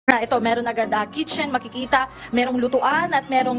Ito, meron agad kitchen, makikita, merong lutuan at merong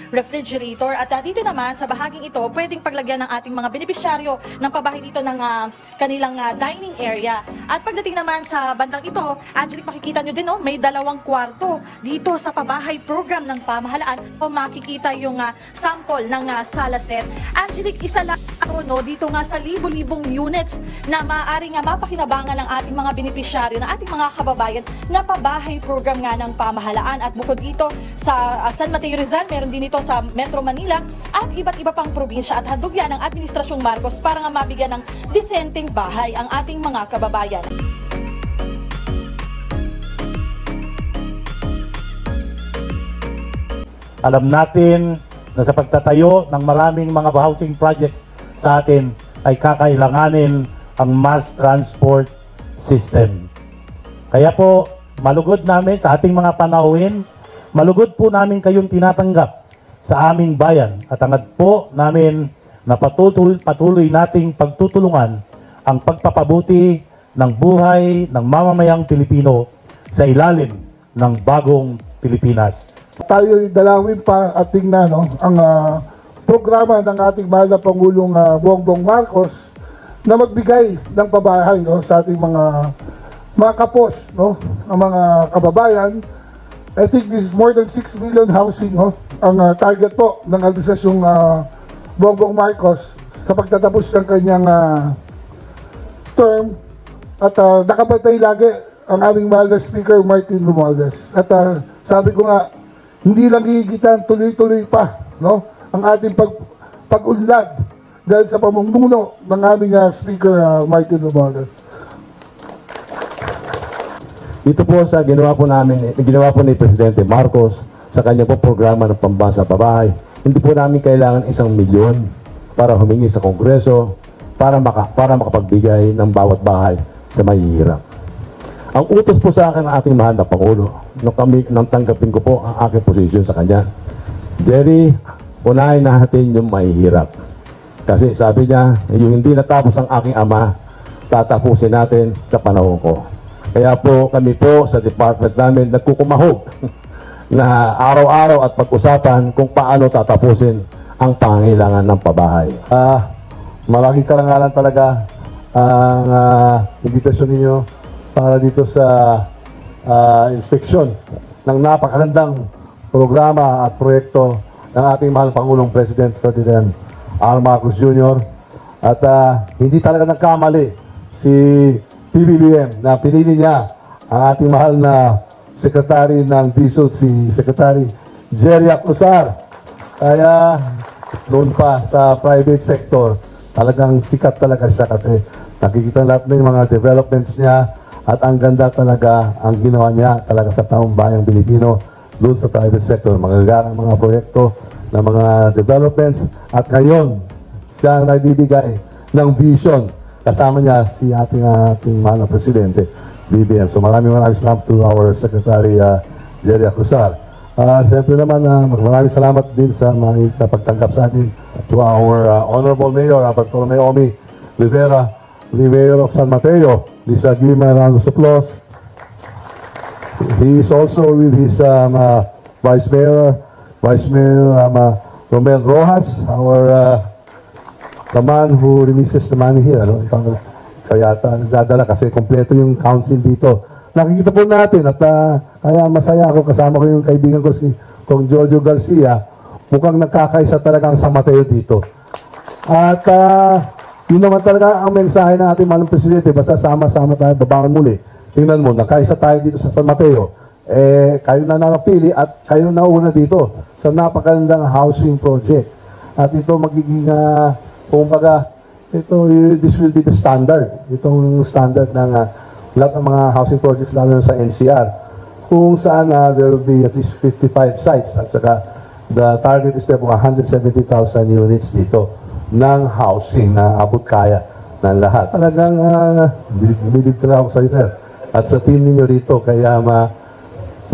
refrigerator. At dito naman, sa bahaging ito, pwedeng paglagyan ng ating mga benepisyaryo ng pabahay dito ng kanilang dining area. At pagdating naman sa bandang ito, Angelic, makikita nyo din, may 2 kwarto dito sa pabahay program ng pamahalaan. Makikita yung sample ng sala set. Angelic, isa lang ako dito nga sa libo-libong units na maaaring mapakinabangan ng ating mga benepisyaryo, ng ating mga kababayan na pabahay program nga ng pamahalaan. At bukod dito sa San Mateo Rizal, meron din ito sa Metro Manila at iba't iba pang probinsya, at handog yan ng Administrasyong Marcos para nga mabigyan ng disenteng bahay ang ating mga kababayan. Alam natin na sa pagtatayo ng maraming mga housing projects sa atin ay kakailanganin ang mass transport system. Kaya po, malugod namin sa ating mga panauhin, malugod po namin kayong tinatanggap sa aming bayan at hangad po namin na patuloy nating pagtutulungan ang pagpapabuti ng buhay ng mamamayang Pilipino sa ilalim ng bagong Pilipinas. Tayo dalawin pa at tingnan ang programa ng ating mahal na Pangulong Bongbong Marcos na magbigay ng pabahay sa ating mga kapos, ang mga kababayan. I think this is more than 6 million housing ang target po ng Administrasyong Bongbong Marcos sa pagtatapos ng kanyang term. At nakapatay lagi ang aming mahal na Speaker Martin Romualdez. At sabi ko nga, hindi lang gigitan, tuloy-tuloy pa ang ating pag-unlad dahil sa pamumuno ng aming Speaker Martin Romualdez. Ito po sa ginawa po ni Presidente Marcos sa kanyang po programa ng pambasa pabahay. Hindi po namin kailangan 1 milyon para humingi sa Kongreso para makapagbigay ng bawat bahay sa mahihirap. Ang utos po sa akin ng ating mahal na Pangulo nang tanggapin ko po ang aking posisyon sa kanya, Jerry, unahin natin yung mahihirap. Kasi sabi niya, yung hindi natapos ang aking ama, tatapusin natin sa panahon ko. Kaya po kami po sa department namin nagkukumahog na araw-araw at pag-usapan kung paano tatapusin ang pangailangan ng pabahay. Malaking karangalan talaga ang invitasyon ninyo para dito sa inspeksyon ng napakagandang programa at proyekto ng ating mahal Pangulong President Ferdinand R. Marcos Jr. At hindi talaga nagkamali si PBBM na pinili niya ang ating mahal na Secretary ng DSUD, si Secretary Jerry Acosar. Kaya noon pa sa private sector, talagang sikat talaga siya kasi nakikita lahat ng mga developments niya at ang ganda talaga ang ginawa niya talaga sa taong bayang Pilipino doon sa private sector. Magagarang mga proyekto ng mga developments at ngayon siya ang nagbibigay ng vision. Kasama niya si ating mahal na Presidente, BBM. So maraming salamat to our Secretary Jerry Acosar. Siyempre naman, maraming salamat din sa mga pagtanggap sa atin to our Honorable Mayor, Bartolome Omi Rivera, the Mayor of San Mateo. Please give him a round of applause. He is also with his Vice Mayor Romel Rojas, our the man who releases the money here, kaya nagdadala kasi kompleto yung council dito. Nakikita po natin at kaya masaya ako, kasama ko yung kaibigan ko si Kong Jojo Garcia. Mukhang nagkakaisa talaga ang San Mateo dito. At yun naman talaga ang mensahe ng ating mahal na Presidente, basta sama-sama tayo, babangon muli. Tingnan mo, nagkaisa tayo dito sa San Mateo. Kayo na nanapili at kayo na una dito sa napakagandang housing project. At ito magiging kumbaga, this will be the standard. Itong standard ng lahat ng mga housing projects lalo na sa NCR. Kung saan there will be at least 55 sites. At saka, the target is 170,000 units dito ng housing na abot kaya ng lahat. Talagang, bilib ka na ako sa sir. At sa team ninyo rito, kaya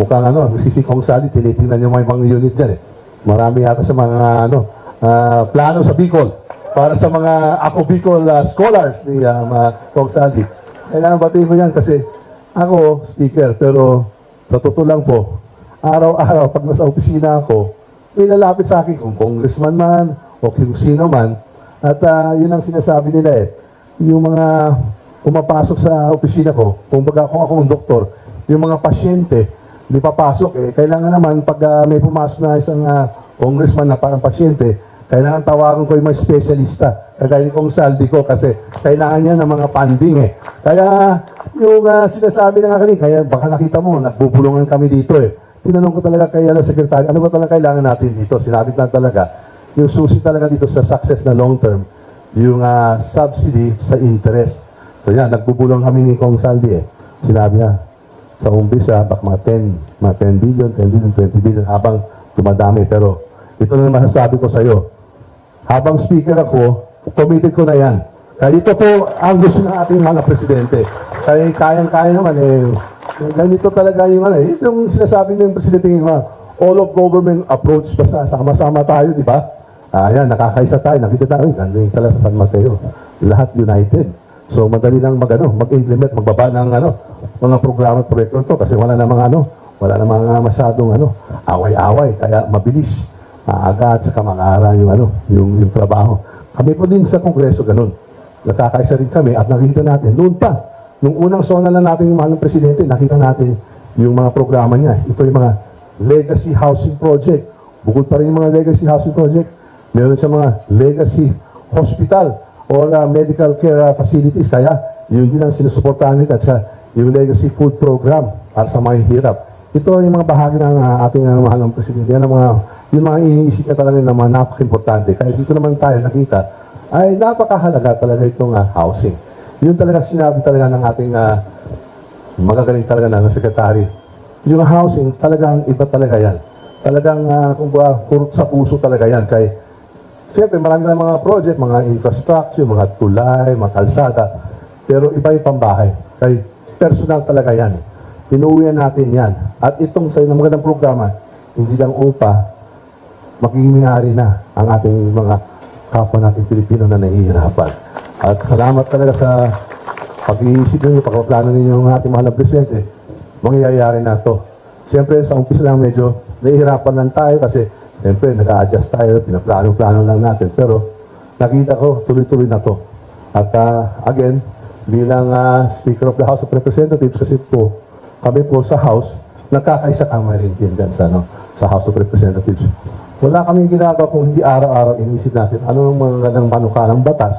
mukhang sisikong sali, tinitingnan nyo mga unit dyan. Marami yata sa mga plano sa Bicol. Para sa mga Ako Bicol scholars ni Kong Sandy. Kailangan batiin ko yan kasi ako speaker pero Sa totoo lang po, araw-araw pag nasa opisina ako, may lalapit sa akin kung congressman man o kung sino man. At yun ang sinasabi nila eh. Yung mga pumapasok sa opisina ko, kung baga kung ako ang doktor, yung mga pasyente, di papasok eh. Kailangan naman pag may pumasok na isang congressman na parang pasyente, kailangan tawagan ko yung mga espesyalista. Kagaya ni Kong Saldi ko kasi kailangan niya ng mga funding eh. Kaya yung sinasabi na nga kanina, kaya baka nakita mo, nagbubulungan kami dito eh. Tinanong ko talaga kay Secretary, ano ba talaga kailangan natin dito? Sinabi lang talaga, yung susi talaga dito sa success na long term, yung subsidy sa interest. So yan, nagbubulong kami ni Kong Saldi eh. Sinabi niya, sa umpisa, baka mga 10 billion, 20 billion, habang dumadami. Pero ito na masasabi ko sa iyo. Habang speaker ako, committed ko na yan. Kaya ito po ang gusto ng ating mga presidente. Kaya kayang-kaya naman eh. Ganito talaga yung yung sinasabi ng presidente yung all of government approach, basta sama-sama tayo, di ba? Ayan, nakakaisa tayo, nakita tayo, ganda yung tala sa San Mateo. Lahat united. So madali lang mag-implement, magbaba ng mga programa at proyekto to kasi wala namang masyadong away-away, kaya mabilis, maaga at saka mangara yung trabaho. Kami po din sa Kongreso ganun. Nakakaisa rin kami at nakita natin noon pa, nung unang sona na natin yung mahal ng presidente, nakita natin yung mga programa niya. Ito yung mga legacy housing project. Bukod pa rin yung mga legacy housing project, meron siya mga legacy hospital or medical care facilities. Kaya yun din ang sinusuportahan nila at saka yung legacy food program para sa mga hirap. Ito yung mga bahagi ng ating mahal ng presidente. Yan yung mga iniisip na talaga na mga napaka-importante. Kaya dito naman tayo nakita ay napakahalaga talaga itong housing. Yun talaga sinabi talaga ng ating magagaling talaga na sekretary. Yung housing, talagang iba talaga yan. Talagang kurot sa puso talaga yan. Kaya siyempre marami na mga project, mga infrastructure, mga tulay, mga kalsada. Pero iba yung pambahay. Kaya personal talaga yan. Pinuwian natin yan. At itong sa magandang programa, hindi lang upa, makikimingari na ang ating mga kapwa natin Pilipino na nahihirapan. At salamat talaga sa pag-iisip ninyo, pagpaplano ninyo ng ating mahal na presidente, mangyayari na to. Siyempre, sa umpisa lang medyo nahihirapan lang tayo kasi siyempre, nag-a-adjust tayo, pinaplano-plano lang natin. Pero nakita ko, tuloy-tuloy na to. At again, bilang Speaker of the House of Representatives, kasi po, kami po sa House, nagkakaisa kami rin din sa House of Representatives. Wala kaming ginagawa kung hindi araw-araw inisip natin ano ang mga gandang panukalang batas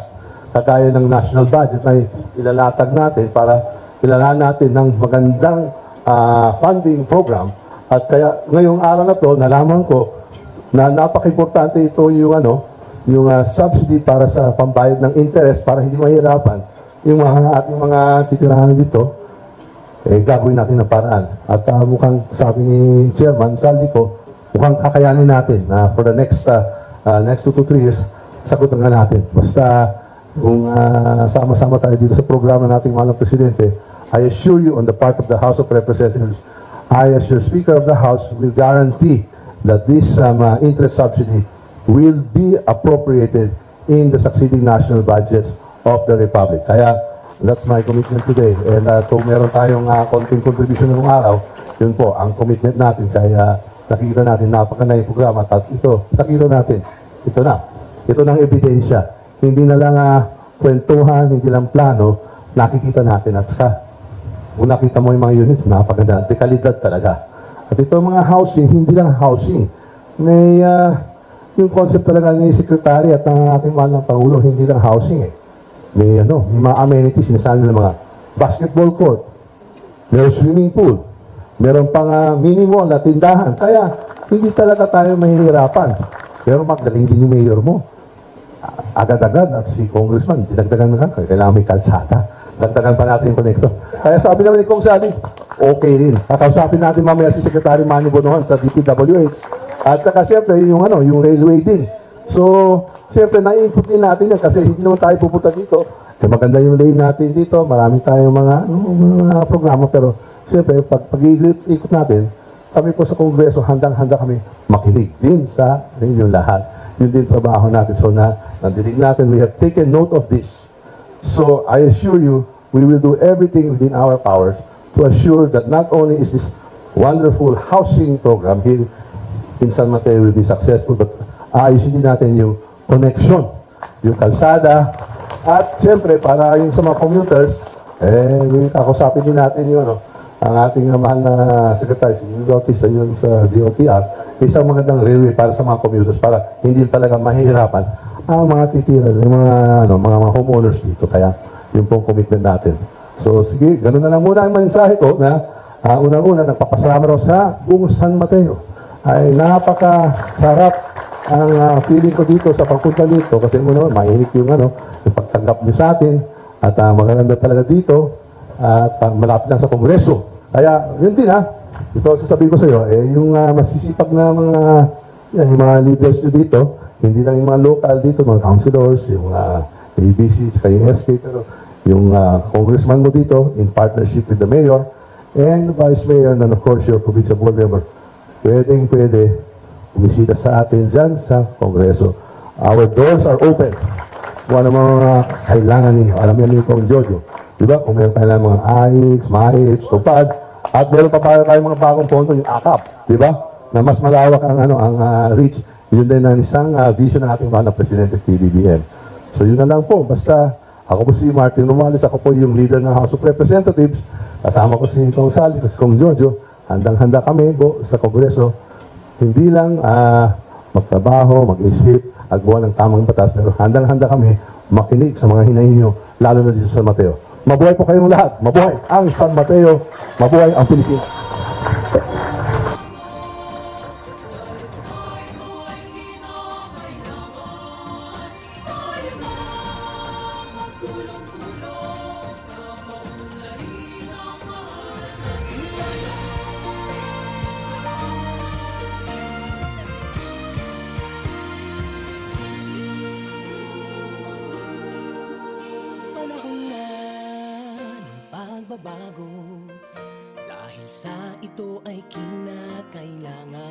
kagaya ng national budget na ilalatag natin para ilalaan natin ng magandang funding program. At kaya ngayong araw na to, nalaman ko na napaka-importante ito yung yung subsidy para sa pambayad ng interest para hindi mahirapan yung ating mga titirahan dito. Gagawin natin ng paraan. At mukhang sabi ni Chairman Saldi ko, mukhang kakayanin natin na for the next 2 to 3 years, sagutan nga natin. Basta kung sama-sama tayo dito sa programa nating mahal na presidente, I assure you on the part of the House of Representatives, I as your Speaker of the House will guarantee that this interest subsidy will be appropriated in the succeeding national budgets of the Republic. Kaya that's my commitment today. And kung meron tayong konting contribution ng araw, yun po ang commitment natin. Kaya nakikita natin, napakaganda yung programa. At ito, nakikita natin, ito na. Ito ng ebidensya. Hindi na lang kwentuhan, hindi lang plano, nakikita natin. At saka, kung nakita mo yung mga units, napakaganda. Dekalidad talaga. At ito mga housing, hindi lang housing. May yung concept talaga ni Secretary at ng ating mahal ng Pangulo, hindi lang housing eh. May mga amenities, sinasabi nila mga basketball court, may swimming pool, meron pang mini mall na tindahan. Kaya hindi talaga tayo mahihirapan. Pero magaling din yung mayor mo. Agad-agad at si Congressman, dinagdagan na kailangan may kalsada. Dagdagan pa natin yung konekto. Kaya sabi naman ni Kong Sally, okay rin. Kakausapin natin mamaya si Secretary Manny Bonohan sa DPWH. At saka siyempre yung railway din. So, siyempre na-input din natin yan kasi hindi naman tayo pupunta dito. Kaya maganda yung lane natin dito, marami tayong mga programa. Pero siyempre, pag-ikot natin, kami po sa Kongreso, handang-handa kami makinig din sa yung lahat. Yun din trabaho natin. So, nandinig natin, we have taken note of this. So, I assure you, we will do everything within our powers to assure that not only is this wonderful housing program here in San Mateo will be successful. But ayusin din natin yung connection, yung kalsada, at siyempre para yung sa mga commuters, kakusapin din natin yung ang ating mahal na secretary, si Bautista, yun sa DOTR, isang magandang railway para sa mga commuters para hindi talaga mahihirapan ang mga titira, yung mga homeowners dito. Kaya yun pong commitment natin. So sige, ganun na lang muna ang mensahe ko na unang-una, nagpapasalamat ako sa buong San Mateo. Ay napakasarap ang feeling ko dito sa pagpunta dito kasi mainit yung yung pagtanggap niyo sa atin at maganda talaga dito at malapit lang sa Kongreso. Kaya yun din ito sasabihin ko sa iyo, yung masisipag na yung mga leaders nyo dito, hindi lang yung mga local dito, mga councilors, yung ABC, saka yung SK, pero yung congressman mo dito in partnership with the mayor and the vice mayor and of course your provincial board member, pwede bumisita sa atin dyan sa Kongreso. Our doors are open. Kung ano mga kailangan ninyo, alam niyo kung Jojo. Diba? Kung meron kailangan mga AIX, MAIX, TUPAD, at meron pa kayo mga bagong pondo, yung AKAP. Diba? Na mas malawak ang reach. Yun din ang isang vision ng ating mga Presidente PBBM. So yun na lang po. Basta ako po si Martin Romales, ako po yung leader ng House of Representatives. Kasama ko si Kong Sally, si Kong Jojo. Handang-handa kami sa Kongreso. Hindi lang magtrabaho, mag-isip, at buwan ng tamang batas, pero handang-handa kami makinig sa mga hinahin nyo, lalo na dito sa San Mateo. Mabuhay po kayong lahat. Mabuhay ang San Mateo. Mabuhay ang Pilipinas. Panahon na ng pagbabago, dahil sa ito ay kinakailangan